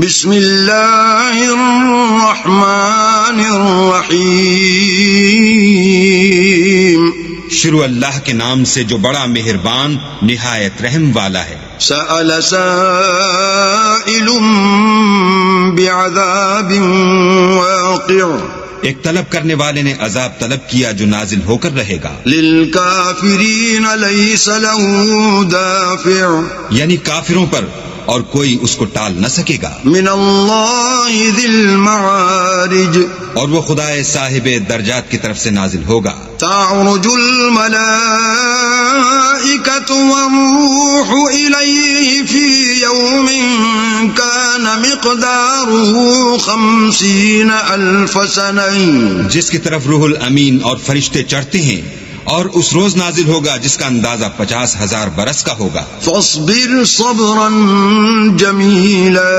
بسم اللہ الرحمن الرحیم شروع اللہ کے نام سے جو بڑا مہربان نہایت رحم والا ہے۔ سأل سائل بعذاب واقع، ایک طلب کرنے والے نے عذاب طلب کیا جو نازل ہو کر رہے گا۔ للکافرین لیس له دافع، یعنی کافروں پر اور کوئی اس کو ٹال نہ سکے گا۔ من اللہ ذی المعارج، اور وہ خدا صاحب درجات کی طرف سے نازل ہوگا۔ تعرج الملائکۃ والروح الیہ فی یوم کان مقدارہ 50,000 سنہ، جس کی طرف روح الامین اور فرشتے چڑھتے ہیں، اور اس روز نازل ہوگا جس کا اندازہ 50,000 برس کا ہوگا۔ فاصبر صبرا جمیلا،